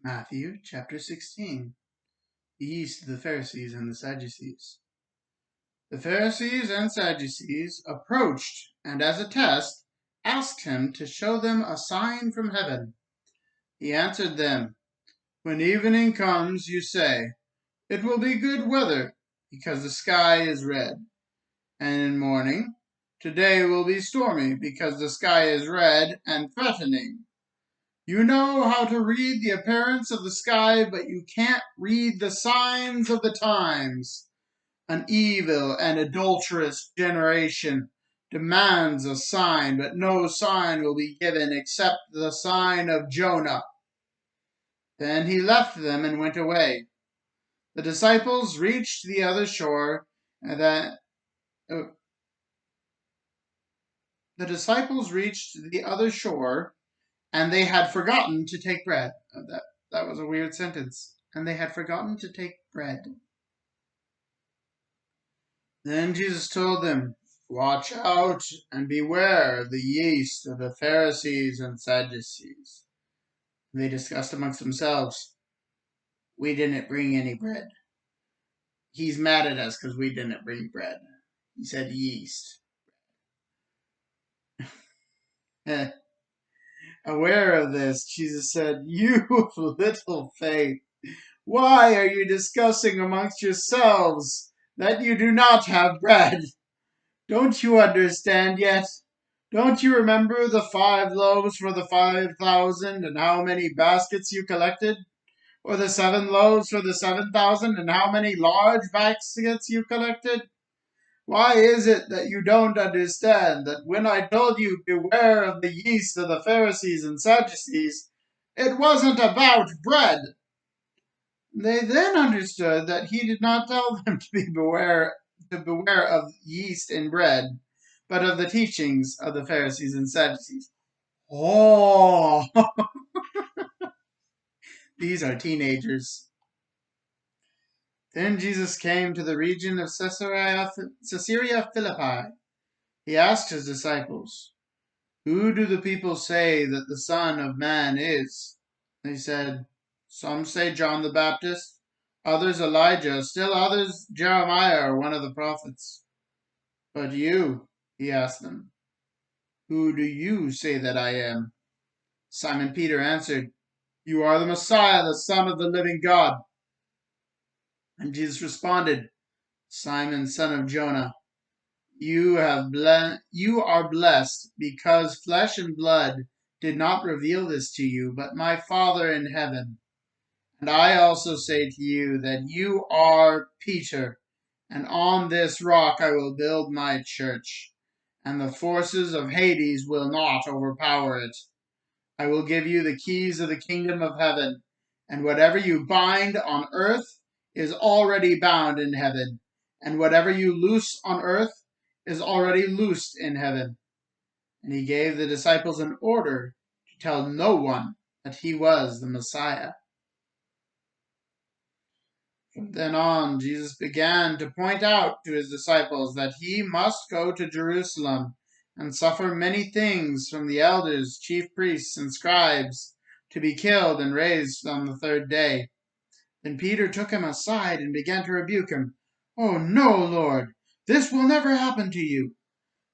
Matthew chapter 16. The yeast of the Pharisees and the Sadducees. The Pharisees and Sadducees approached and, as a test, asked him to show them a sign from heaven. He answered them, "When evening comes, you say, 'It will be good weather, because the sky is red.' And in morning, 'Today will be stormy, because the sky is red and threatening.' You know how to read the appearance of the sky, but you can't read the signs of the times. An evil and adulterous generation demands a sign, but no sign will be given except the sign of Jonah." Then he left them and went away. The disciples reached the other shore, and that the disciples reached the other shore, and they had forgotten to take bread. That was a weird sentence. And they had forgotten to take bread. Then Jesus told them, "Watch out and beware of the yeast of the Pharisees and Sadducees." And they discussed amongst themselves, "We didn't bring any bread. He's mad at us because we didn't bring bread." He said yeast. Aware of this, Jesus said, "You of little faith, why are you discussing amongst yourselves that you do not have bread? Don't you understand yet? Don't you remember the 5 loaves for the 5,000 and how many baskets you collected? Or the 7 loaves for the 7,000 and how many large baskets you collected? Why is it that you don't understand that when I told you beware of the yeast of the Pharisees and Sadducees, it wasn't about bread?" They then understood that he did not tell them to beware of yeast and bread, but of the teachings of the Pharisees and Sadducees. Oh, these are teenagers. Then Jesus came to the region of Caesarea Philippi. He asked his disciples, "Who do the people say that the Son of Man is?" They said, "Some say John the Baptist, others Elijah, still others Jeremiah or one of the prophets." "But you," he asked them, "who do you say that I am?" Simon Peter answered, "You are the Messiah, the Son of the living God." And Jesus responded, "Simon, son of Jonah, you are blessed, because flesh and blood did not reveal this to you, but my Father in heaven. And I also say to you that you are Peter, and on this rock I will build my church, and the forces of Hades will not overpower it. I will give you the keys of the kingdom of heaven, and whatever you bind on earth is already bound in heaven, and whatever you loose on earth is already loosed in heaven." And he gave the disciples an order to tell no one that he was the Messiah. From then on, Jesus began to point out to his disciples that he must go to Jerusalem and suffer many things from the elders, chief priests, and scribes, to be killed and raised on the 3rd day. Then Peter took him aside and began to rebuke him. "Oh, no, Lord, this will never happen to you."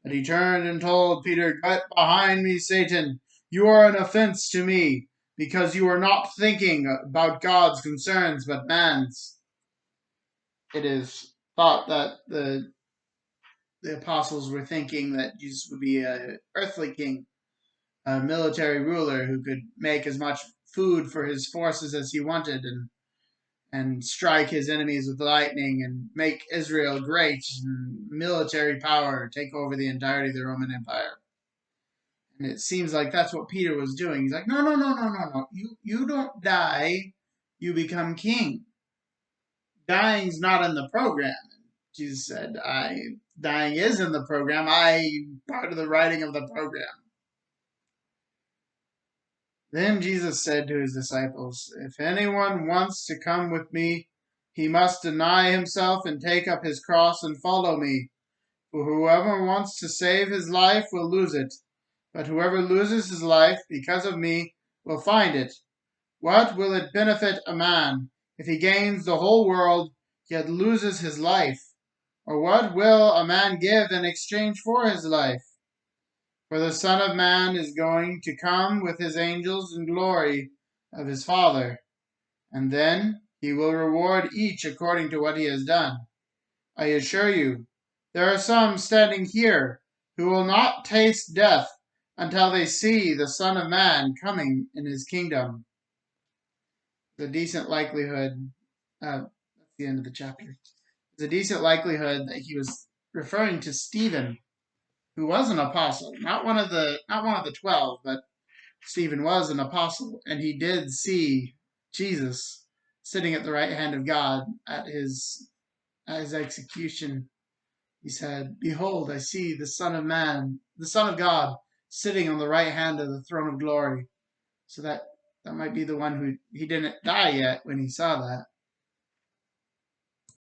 But he turned and told Peter, "Get behind me, Satan. You are an offense to me, because you are not thinking about God's concerns, but man's." It is thought that the apostles were thinking that Jesus would be an earthly king, a military ruler who could make as much food for his forces as he wanted, and strike his enemies with lightning and make Israel great and military power, take over the entirety of the Roman Empire. And it seems like that's what Peter was doing. He's like, "No, no, no, no, no, no. You don't die. You become king. Dying's not in the program." Jesus said, "Dying is in the program. I'm part of the writing of the program." Then Jesus said to his disciples, "If anyone wants to come with me, he must deny himself and take up his cross and follow me. For whoever wants to save his life will lose it, but whoever loses his life because of me will find it. What will it benefit a man if he gains the whole world yet loses his life? Or what will a man give in exchange for his life? For the Son of Man is going to come with his angels in glory of his Father, and then he will reward each according to what he has done. I assure you, there are some standing here who will not taste death until they see the Son of Man coming in his kingdom. The decent likelihood, that's the end of the chapter. There's a decent likelihood that he was referring to Stephen, who was an apostle, not one of the 12, but Stephen was an apostle, and he did see Jesus sitting at the right hand of God at his execution. He said, "Behold, I see the Son of Man, the Son of God, sitting on the right hand of the throne of glory." So that might be the one who he didn't die yet when he saw that.